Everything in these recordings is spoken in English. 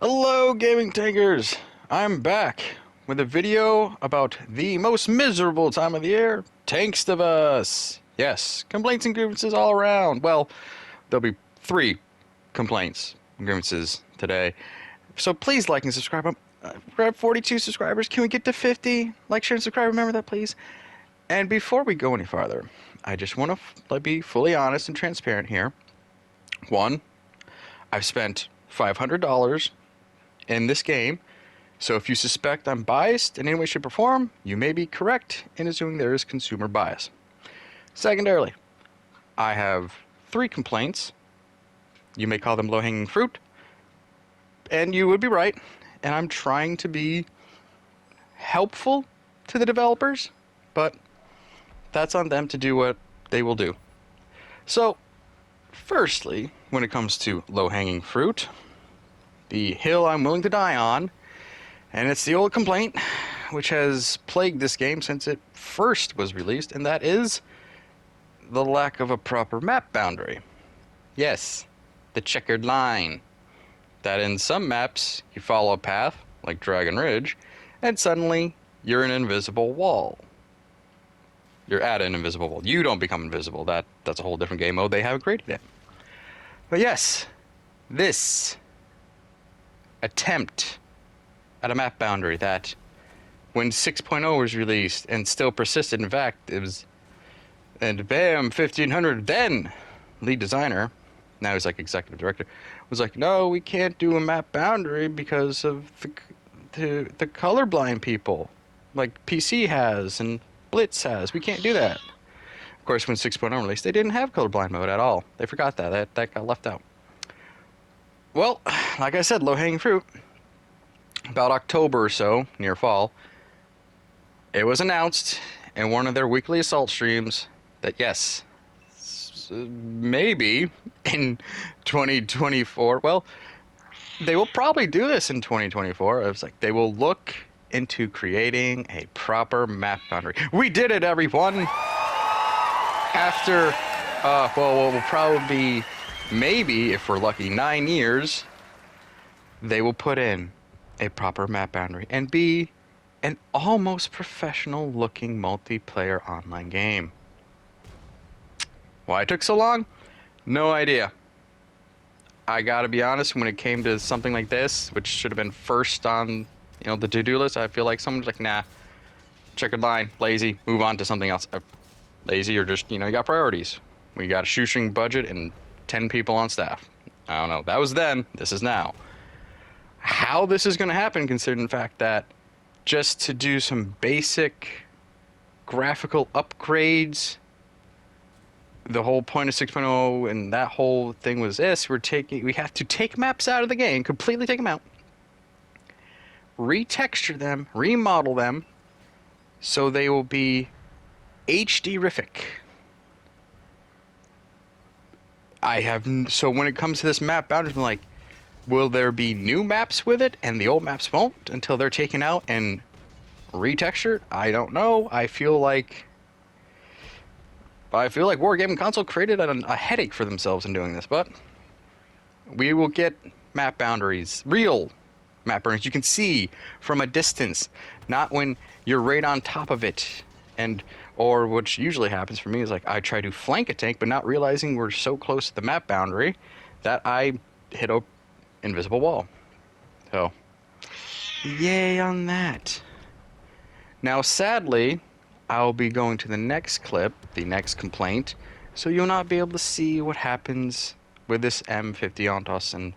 Hello, gaming tankers! I'm back with a video about the most miserable time of the year, Tankstivus. Yes, complaints and grievances all around. Well, there'll be 3 complaints and grievances today. So please like and subscribe. We're at 42 subscribers. Can we get to 50? Like, share, and subscribe. Remember that, please. And before we go any farther, I just want to be fully honest and transparent here. 1, I've spent $500 in this game, so if you suspect I'm biased in any way, shape, or form, you may be correct in assuming there is consumer bias. Secondarily, I have 3 complaints. You may call them low-hanging fruit, and you would be right, and I'm trying to be helpful to the developers, but that's on them to do what they will do. So, firstly, when it comes to low-hanging fruit, the hill I'm willing to die on, and it's the old complaint which has plagued this game since it first was released, and that is the lack of a proper map boundary. Yes, the checkered line. That in some maps you follow a path, like Dragon Ridge, and suddenly you're an invisible wall. You're at an invisible wall. You don't become invisible. That's a whole different game mode. They haven't created it. But yes, this attempt at a map boundary that when 6.0 was released and still persisted, in fact, it was, and bam, 1500, then lead designer, now he's like executive director, was like, no, we can't do a map boundary because of the colorblind people, like PC has and Blitz has. We can't do that. Of course, when 6.0 released, they didn't have colorblind mode at all. They forgot that. That got left out. Well, like I said, low-hanging fruit. About October or so, near fall, it was announced in one of their weekly assault streams that yes, maybe in 2024, well, they will probably do this in 2024. It was like they will look into creating a proper map boundary. We did it, everyone! After, well, it will probably be, maybe, if we're lucky, 9 years, they will put in a proper map boundary and be an almost professional looking multiplayer online game. Why it took so long? No idea. I gotta be honest, when it came to something like this, which should have been first on, the to-do list, I feel like someone's like, nah, checkered line, lazy, move on to something else. Lazy, or just, you got priorities. We got a shoestring budget and 10 people on staff. I don't know. That was then. This is now. How this is going to happen, considering the fact that just to do some basic graphical upgrades, the whole point of 6.0 and that whole thing was this: we have to take maps out of the game, completely take them out, retexture them, remodel them, so they will be HD-rific. So when it comes to this map boundary, I'm like, will there be new maps with it and the old maps won't until they're taken out and retextured? I don't know. I feel like Wargaming Console created a headache for themselves in doing this, but we will get map boundaries, real map boundaries you can see from a distance, not when you're right on top of it. Or what usually happens for me is like I try to flank a tank, but not realizing we're so close to the map boundary that I hit a invisible wall. So, yay on that. Now, sadly, I'll be going to the next clip, the next complaint, so you'll not be able to see what happens with this M50 Ontos. And,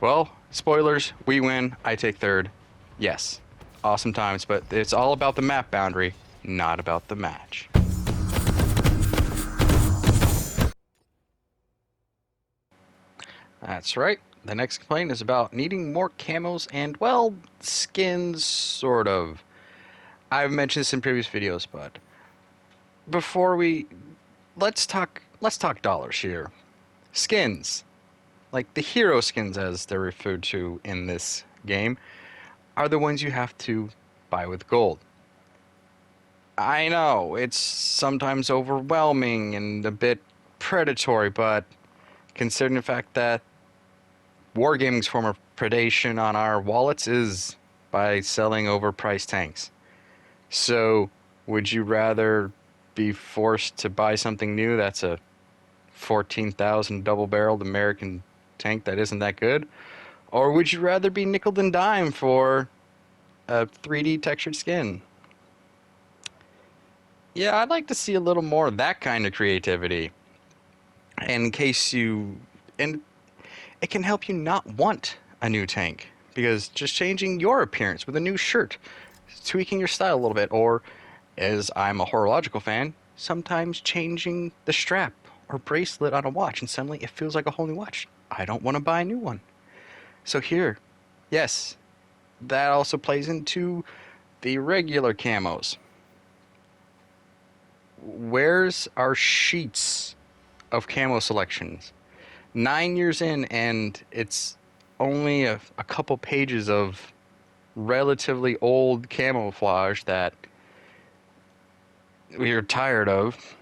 well, spoilers, we win, I take third. Yes, awesome times, but it's all about the map boundary, not about the match. That's right. The next complaint is about needing more camos and, well, skins, sort of. I've mentioned this in previous videos, but let's talk dollars here. Skins, like the hero skins as they're referred to in this game, are the ones you have to buy with gold. I know, it's sometimes overwhelming and a bit predatory, but considering the fact that wargaming's form of predation on our wallets is by selling overpriced tanks. So, would you rather be forced to buy something new that's a 14,000 double-barreled American tank that isn't that good? Or would you rather be nickel and dime for a 3D textured skin? Yeah, I'd like to see a little more of that kind of creativity. And in case you... And it can help you not want a new tank. Because just changing your appearance with a new shirt, tweaking your style a little bit, or, as I'm a horological fan, sometimes changing the strap or bracelet on a watch, and suddenly it feels like a whole new watch. I don't want to buy a new one. So here, yes, that also plays into the regular camos. Where's our sheets of camo selections? 9 years in, and it's only a couple pages of relatively old camouflage that we're tired of.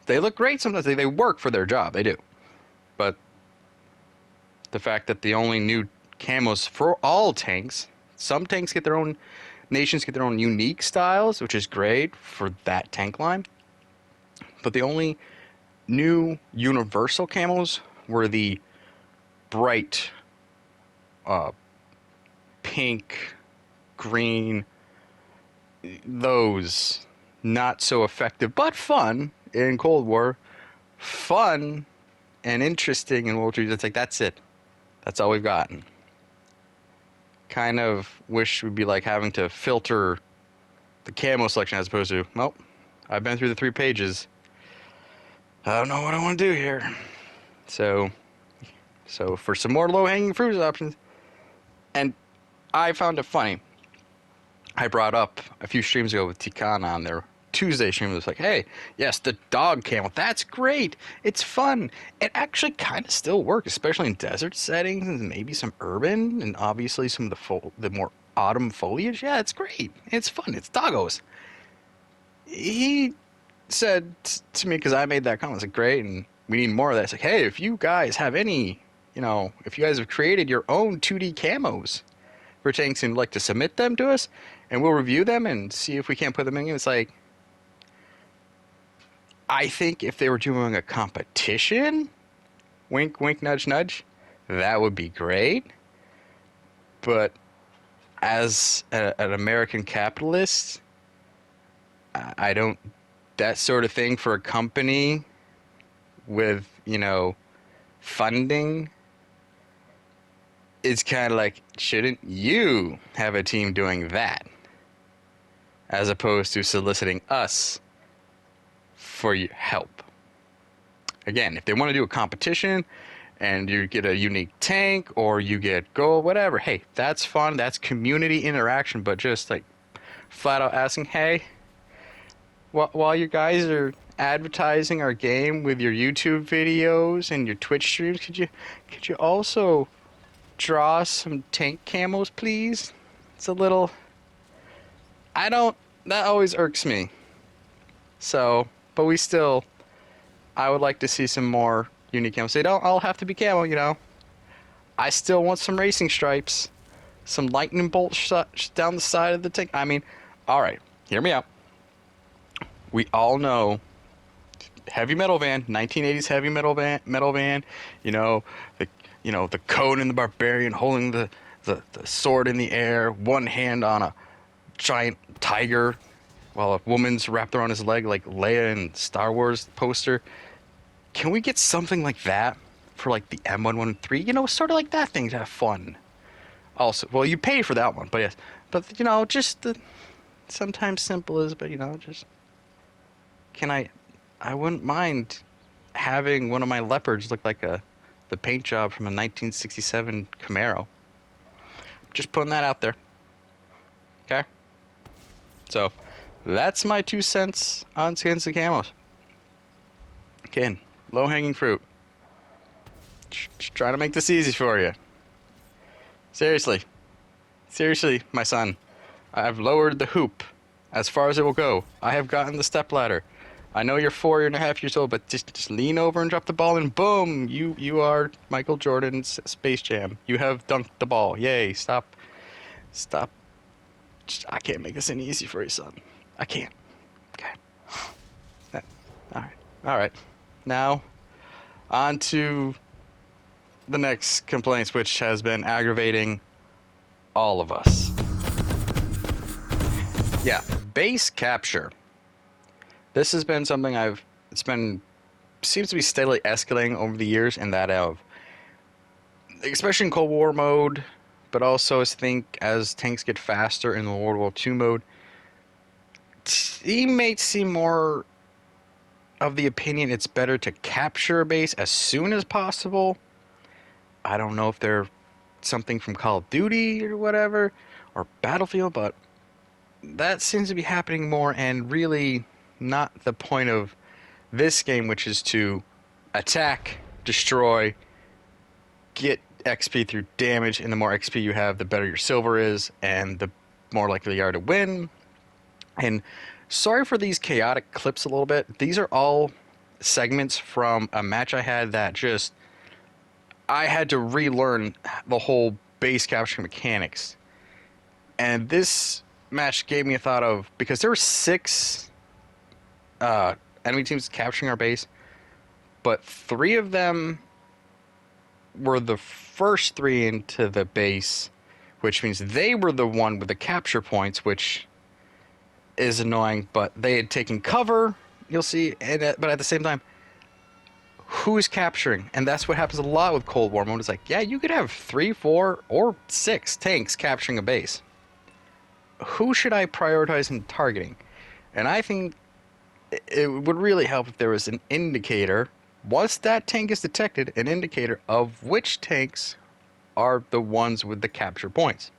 They look great sometimes. They work for their job. They do. But the fact that the only new camos for all tanks, some tanks get their own, nations get their own unique styles, which is great for that tank line. But the only new universal camos were the bright pink, green, those not so effective but fun in Cold War, fun and interesting in World War II. It's like, that's it. That's all we've gotten. Kind of wish we'd be like having to filter the camo selection as opposed to, well, I've been through the 3 pages. I don't know what I want to do here. So for some more low-hanging fruit options, and I found it funny. I brought up a few streams ago with Tikan on their Tuesday stream. It was like, hey, yes, the dog camo. That's great. It's fun. It actually kind of still works, especially in desert settings and maybe some urban and obviously some of the more autumn foliage. Yeah, it's great. It's fun. It's doggos. He said to me, because I made that comment, it's like, great, and we need more of that. It's like, hey, if you guys have any, if you guys have created your own 2D camos for tanks and would like to submit them to us, and we'll review them and see if we can't put them in. It's like, I think if they were doing a competition, wink, wink, nudge, nudge, that would be great. But as an American capitalist, I don't, that sort of thing for a company with, funding, it's kind of like, shouldn't you have a team doing that? As opposed to soliciting us for your help. Again, if they want to do a competition and you get a unique tank or you get gold, whatever, hey, that's fun. That's community interaction. But just like flat out asking, hey, while you guys are advertising our game with your YouTube videos and your Twitch streams, could you also draw some tank camos, please? It's a little... that always irks me. So, but I would like to see some more unique camos. They don't all have to be camo, I still want some racing stripes, some lightning bolts down the side of the tank. I mean, alright, hear me out. We all know heavy metal van, 1980s heavy metal van, the Conan the Barbarian holding the sword in the air, one hand on a giant tiger while a woman's wrapped around his leg like Leia in Star Wars poster. Can we get something like that for like the M113? Sort of like that thing to have fun. Also, well, you pay for that one, but yes. But, just the sometimes simple is, but, just... I wouldn't mind having one of my leopards look like the paint job from a 1967 Camaro. Just putting that out there. Okay? So, that's my 2 cents on skins and camos. Again, low-hanging fruit. Just trying to make this easy for you. Seriously, my son. I've lowered the hoop as far as it will go. I have gotten the stepladder. I know you're 4.5 years old, but just lean over and drop the ball, and boom, you are Michael Jordan's Space Jam. You have dunked the ball. Yay! Stop. I can't make this any easy for you, son. I can't. Okay. All right. All right. Now, on to the next complaints, which has been aggravating all of us. Yeah, base capture. This has been something seems to be steadily escalating over the years, in that of, especially in Cold War mode, but also as tanks get faster in the World War II mode, teammates seem more of the opinion it's better to capture a base as soon as possible. I don't know if they're something from Call of Duty or whatever, or Battlefield, but that seems to be happening more, and really not the point of this game, which is to attack, destroy, get XP through damage, and the more XP you have, the better your silver is, and the more likely you are to win. And sorry for these chaotic clips a little bit. These are all segments from a match I had that just, I had to relearn the whole base capture mechanics. And this match gave me a thought of, because there were 6 enemy teams capturing our base, but 3 of them were the first 3 into the base, which means they were the one with the capture points, which is annoying, but they had taken cover, you'll see, but at the same time, who's capturing? And that's what happens a lot with Cold War mode. It's like, yeah, you could have 3, 4, or 6 tanks capturing a base. Who should I prioritize in targeting? And I think it would really help if there was an indicator, once that tank is detected, an indicator of which tanks are the ones with the capture points.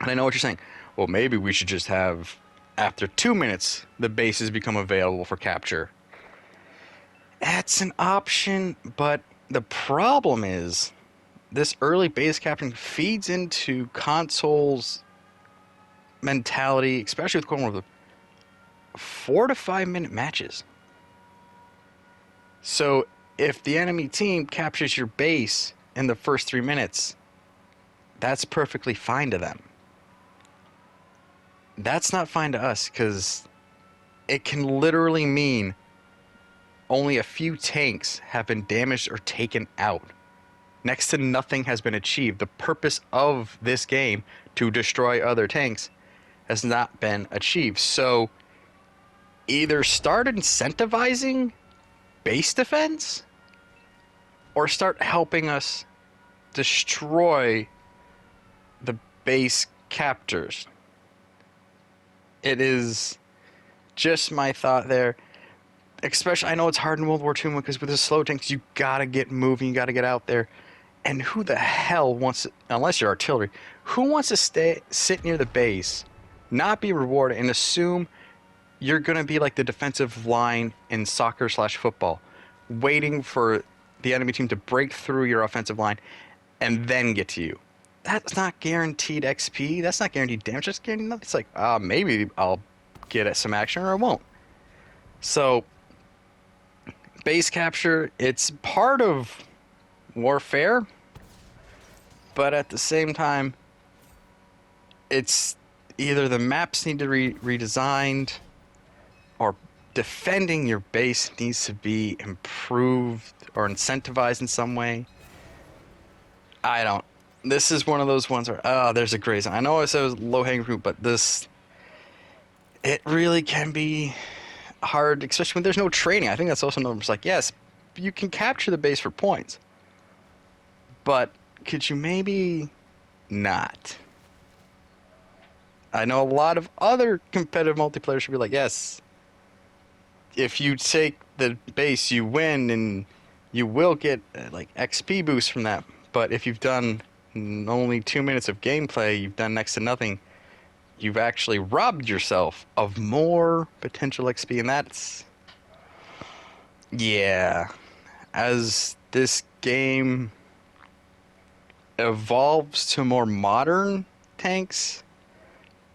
And I know what you're saying. Well, maybe we should just have, after 2 minutes, the bases become available for capture. That's an option, but the problem is this early base capturing feeds into consoles' mentality, especially with Cold War, 4 to 5 minute matches. So if the enemy team captures your base in the first 3 minutes, that's perfectly fine to them. That's not fine to us, because it can literally mean only a few tanks have been damaged or taken out. Next to nothing has been achieved. The purpose of this game, to destroy other tanks, has not been achieved. So either start incentivizing base defense, or start helping us destroy the base captors. It is just my thought there. Especially, I know it's hard in World War II because with the slow tanks, you gotta get moving, you gotta get out there. And who the hell wants to, unless you're artillery, who wants to sit near the base, not be rewarded, and assume you're gonna be like the defensive line in soccer/football, waiting for the enemy team to break through your offensive line and then get to you? That's not guaranteed XP. That's not guaranteed damage. That's guaranteed nothing. It's like, maybe I'll get some action or I won't. So base capture, it's part of warfare, but at the same time, it's either the maps need to be redesigned, or defending your base needs to be improved or incentivized in some way. This is one of those ones where, there's a gray zone. I know I said it was low-hanging fruit, but it really can be hard, especially when there's no training. I think that's also another. It's like, yes, you can capture the base for points, but could you maybe not? I know a lot of other competitive multiplayer should be like, yes, if you take the base, you win, and you will get like XP boost from that. But if you've done only 2 minutes of gameplay, you've done next to nothing, you've actually robbed yourself of more potential XP, and that's, yeah. As this game evolves to more modern tanks,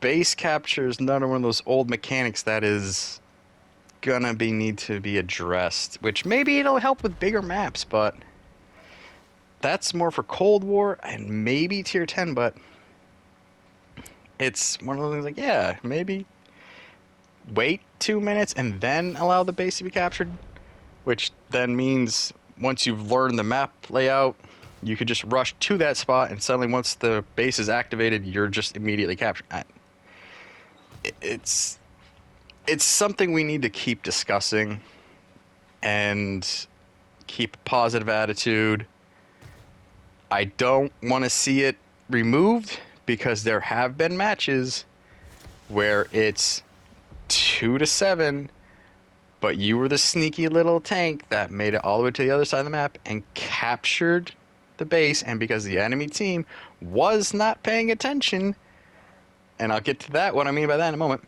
base capture is another one of those old mechanics that is gonna need to be addressed, which maybe it'll help with bigger maps, but that's more for Cold War and maybe tier 10, but it's one of those things like, yeah, maybe wait 2 minutes and then allow the base to be captured, which then means once you've learned the map layout, you could just rush to that spot, and suddenly once the base is activated, you're just immediately captured. It's something we need to keep discussing and keep a positive attitude. I don't want to see it removed because there have been matches where it's 2-7, but you were the sneaky little tank that made it all the way to the other side of the map and captured the base, and because the enemy team was not paying attention, and I'll get to that, what I mean by that in a moment,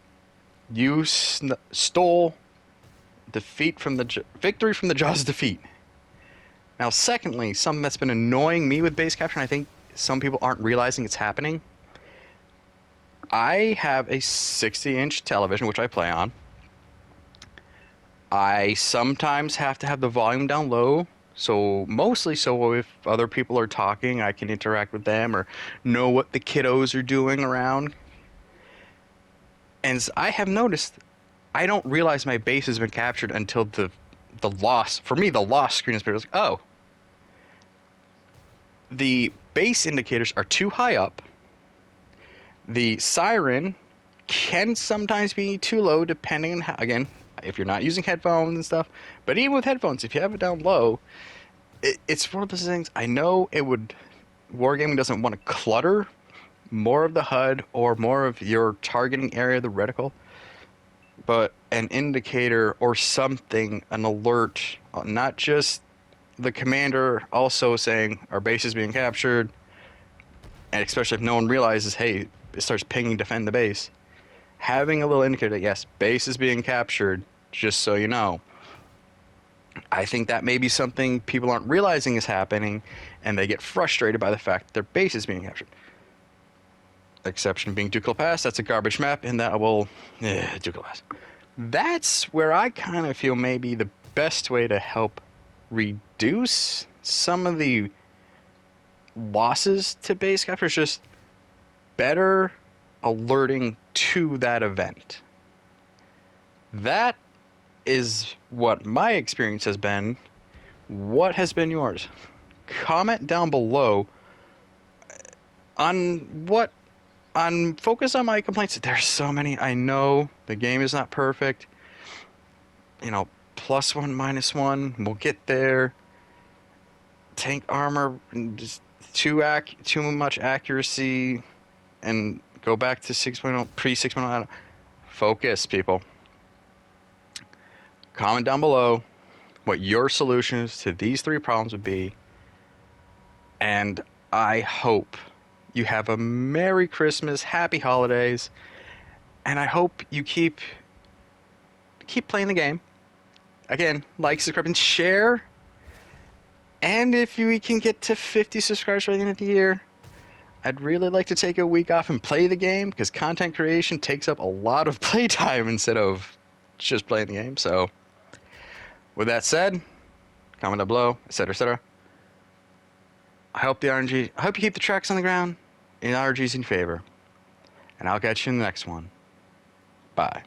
you stole victory from the jaws of defeat. Now, secondly, something that's been annoying me with base capture, and I think some people aren't realizing it's happening. I have a 60-inch television, which I play on. I sometimes have to have the volume down low, so mostly so if other people are talking, I can interact with them or know what the kiddos are doing around. And I have noticed, I don't realize my base has been captured until the loss. For me, the loss screen is like, oh, the base indicators are too high up. The siren can sometimes be too low, depending on how, again, if you're not using headphones and stuff. But even with headphones, if you have it down low, it's one of those things. I know Wargaming doesn't want to clutter more of the HUD or more of your targeting area, the reticle, but an indicator or something, an alert, not just the commander also saying our base is being captured, and especially if no one realizes, hey, it starts pinging defend the base. Having a little indicator that yes, base is being captured, just so you know. I think that may be something people aren't realizing is happening, and they get frustrated by the fact that their base is being captured. Exception being Ducal Pass, that's a garbage map, and that will... Ducal Pass. That's where I kind of feel maybe the best way to help reduce some of the losses to base capture is just better alerting to that event. That is what my experience has been. What has been yours? Comment down below on focus on my complaints. There's so many. I know the game is not perfect. You know, +1, -1. We'll get there. Tank armor, just too much accuracy, and go back to 6.0, pre 6.0. Focus, people. Comment down below what your solutions to these 3 problems would be, and I hope you have a Merry Christmas, Happy Holidays, and I hope you keep playing the game. Again, like, subscribe, and share. And if we can get to 50 subscribers by the end of the year, I'd really like to take a week off and play the game, because content creation takes up a lot of playtime instead of just playing the game. So, with that said, comment down below, etc., etc. I hope you keep the tracks on the ground and RNG's in favor. And I'll catch you in the next one. Bye.